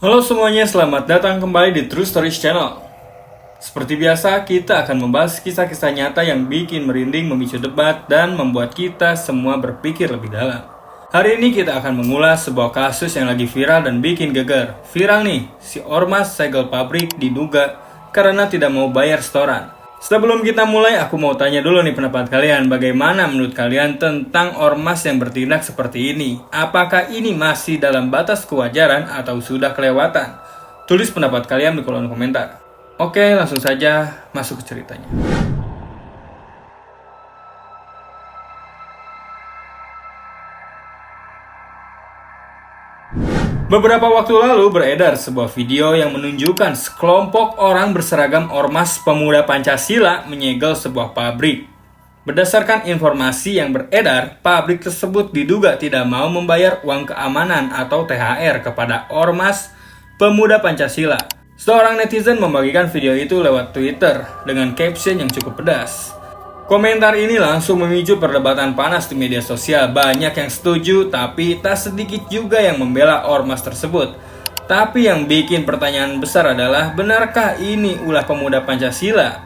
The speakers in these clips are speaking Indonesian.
Halo semuanya, selamat datang kembali di True Stories Channel. Seperti biasa, kita akan membahas kisah-kisah nyata yang bikin merinding, memicu debat, dan membuat kita semua berpikir lebih dalam. Hari ini kita akan mengulas sebuah kasus yang lagi viral dan bikin geger. Viral nih, si ormas segel pabrik diduga karena tidak mau bayar setoran. Sebelum kita mulai, aku mau tanya dulu nih pendapat kalian. Bagaimana menurut kalian tentang ormas yang bertindak seperti ini? Apakah ini masih dalam batas kewajaran atau sudah kelewatan? Tulis pendapat kalian di kolom komentar. Oke, langsung saja masuk ke ceritanya. Beberapa waktu lalu beredar sebuah video yang menunjukkan sekelompok orang berseragam ormas pemuda Pancasila menyegel sebuah pabrik. Berdasarkan informasi yang beredar, pabrik tersebut diduga tidak mau membayar uang keamanan atau THR kepada ormas pemuda Pancasila. Seorang netizen membagikan video itu lewat Twitter dengan caption yang cukup pedas. Komentar ini langsung memicu perdebatan panas di media sosial. Banyak yang setuju, tapi tak sedikit juga yang membela ormas tersebut. Tapi yang bikin pertanyaan besar adalah, benarkah ini ulah pemuda Pancasila?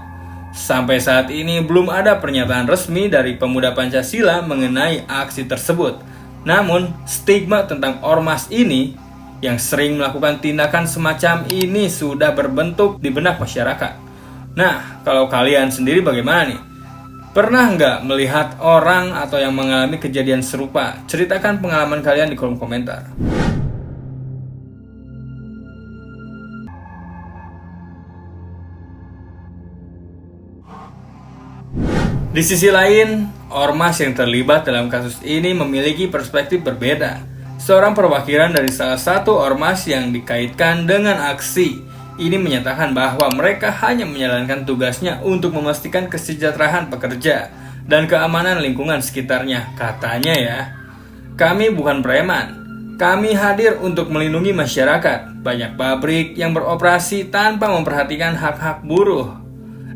Sampai saat ini belum ada pernyataan resmi dari pemuda Pancasila mengenai aksi tersebut. Namun, stigma tentang ormas ini yang sering melakukan tindakan semacam ini sudah berbentuk di benak masyarakat. Nah, kalau kalian sendiri bagaimana nih? Pernah nggak melihat orang atau yang mengalami kejadian serupa? Ceritakan pengalaman kalian di kolom komentar. Di sisi lain, ormas yang terlibat dalam kasus ini memiliki perspektif berbeda. Seorang perwakilan dari salah satu ormas yang dikaitkan dengan aksi ini menyatakan bahwa mereka hanya menjalankan tugasnya untuk memastikan kesejahteraan pekerja dan keamanan lingkungan sekitarnya. Katanya ya, kami bukan preman, kami hadir untuk melindungi masyarakat. Banyak pabrik yang beroperasi tanpa memperhatikan hak-hak buruh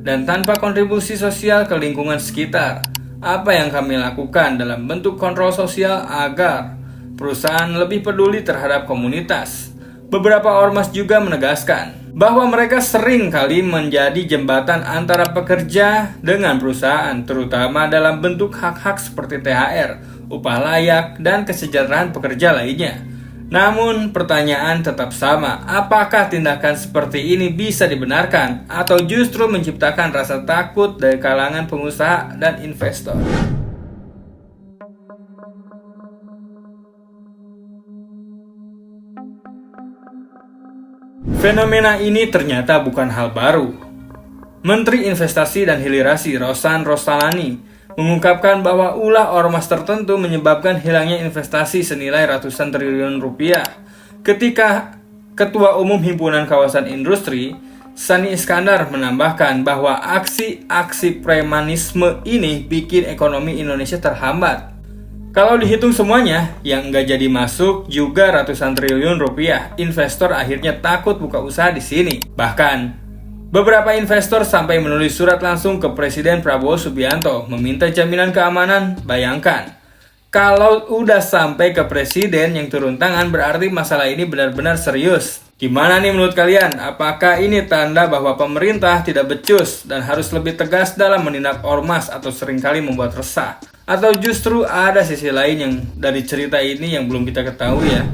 dan tanpa kontribusi sosial ke lingkungan sekitar. Apa yang kami lakukan dalam bentuk kontrol sosial agar perusahaan lebih peduli terhadap komunitas. Beberapa ormas juga menegaskan bahwa mereka sering kali menjadi jembatan antara pekerja dengan perusahaan, terutama dalam bentuk hak-hak seperti THR, upah layak, dan kesejahteraan pekerja lainnya. Namun, pertanyaan tetap sama, apakah tindakan seperti ini bisa dibenarkan atau justru menciptakan rasa takut dari kalangan pengusaha dan investor? Fenomena ini ternyata bukan hal baru. Menteri Investasi dan Hilirisasi Rosan Roslani mengungkapkan bahwa ulah ormas tertentu menyebabkan hilangnya investasi senilai ratusan triliun rupiah. Ketika Ketua Umum Himpunan Kawasan Industri, Sani Iskandar menambahkan bahwa aksi-aksi premanisme ini bikin ekonomi Indonesia terhambat. Kalau dihitung semuanya, yang nggak jadi masuk juga ratusan triliun rupiah. Investor akhirnya takut buka usaha di sini. Bahkan, beberapa investor sampai menulis surat langsung ke Presiden Prabowo Subianto meminta jaminan keamanan. Bayangkan, kalau udah sampai ke Presiden yang turun tangan berarti masalah ini benar-benar serius. Gimana nih menurut kalian? Apakah ini tanda bahwa pemerintah tidak becus dan harus lebih tegas dalam menindak ormas atau seringkali membuat resah? Atau justru ada sisi lain yang dari cerita ini yang belum kita ketahui ya?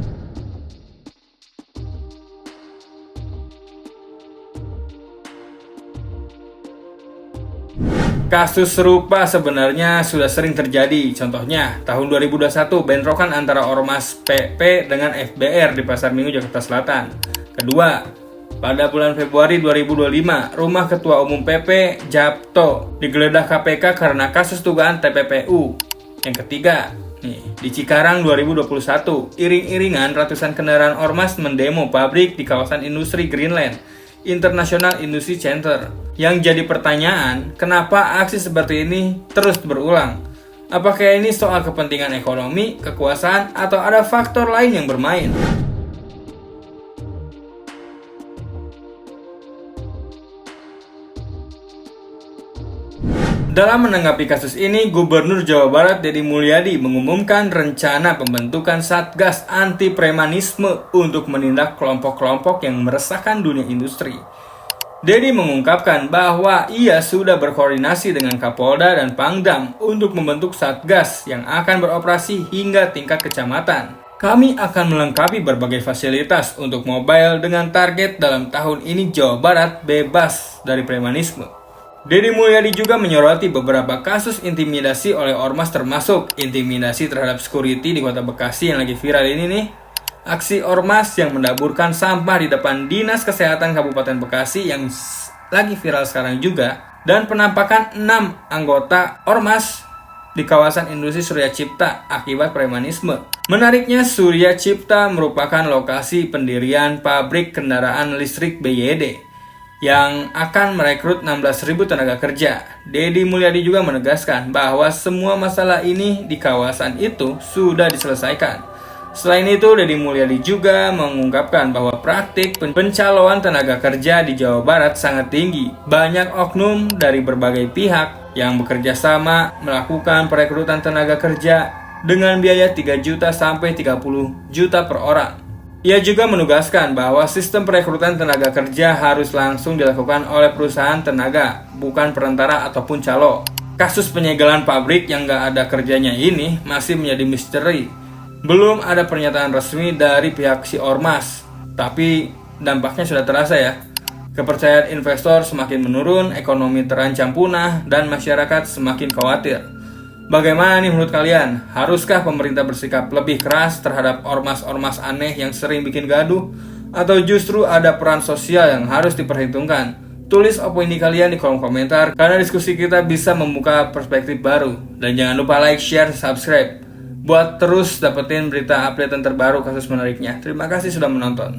Kasus serupa sebenarnya sudah sering terjadi. Contohnya, tahun 2021 bentrokan antara ormas PP dengan FBR di Pasar Minggu, Jakarta Selatan. Kedua, pada bulan Februari 2025, rumah Ketua Umum PP Japto digeledah KPK karena kasus dugaan TPPU. Yang ketiga, di Cikarang 2021, iring-iringan ratusan kendaraan ormas mendemo pabrik di kawasan industri Greenland International Industry Center. Yang jadi pertanyaan, kenapa aksi seperti ini terus berulang? Apakah ini soal kepentingan ekonomi, kekuasaan, atau ada faktor lain yang bermain? Dalam menanggapi kasus ini, Gubernur Jawa Barat Deddy Mulyadi mengumumkan rencana pembentukan Satgas Anti Premanisme untuk menindak kelompok-kelompok yang meresahkan dunia industri. Deddy mengungkapkan bahwa ia sudah berkoordinasi dengan Kapolda dan Pangdam untuk membentuk Satgas yang akan beroperasi hingga tingkat kecamatan. Kami akan melengkapi berbagai fasilitas untuk mobile dengan target dalam tahun ini Jawa Barat bebas dari premanisme. Deddy Mulyadi juga menyoroti beberapa kasus intimidasi oleh ormas termasuk intimidasi terhadap security di Kota Bekasi yang lagi viral ini nih. Aksi ormas yang mendaburkan sampah di depan Dinas Kesehatan Kabupaten Bekasi yang lagi viral sekarang juga, dan penampakan 6 anggota ormas di kawasan industri Surya Cipta akibat premanisme. Menariknya, Surya Cipta merupakan lokasi pendirian pabrik kendaraan listrik BYD yang akan merekrut 16.000 tenaga kerja. Deddy Mulyadi juga menegaskan bahwa semua masalah ini di kawasan itu sudah diselesaikan. Selain itu, Deddy Mulyadi juga mengungkapkan bahwa praktik pencalonan tenaga kerja di Jawa Barat sangat tinggi. Banyak oknum dari berbagai pihak yang bekerja sama melakukan perekrutan tenaga kerja dengan biaya 3 juta sampai 30 juta per orang. Ia juga menugaskan bahwa sistem perekrutan tenaga kerja harus langsung dilakukan oleh perusahaan tenaga, bukan perantara ataupun calo. Kasus penyegelan pabrik yang nggak ada kerjanya ini masih menjadi misteri. Belum ada pernyataan resmi dari pihak si ormas, tapi dampaknya sudah terasa ya. Kepercayaan investor semakin menurun, ekonomi terancam punah, dan masyarakat semakin khawatir. Bagaimana nih menurut kalian? Haruskah pemerintah bersikap lebih keras terhadap ormas-ormas aneh yang sering bikin gaduh? Atau justru ada peran sosial yang harus diperhitungkan? Tulis opini kalian di kolom komentar, karena diskusi kita bisa membuka perspektif baru. Dan jangan lupa like, share, subscribe buat terus dapetin berita update terbaru kasus menariknya. Terima kasih sudah menonton.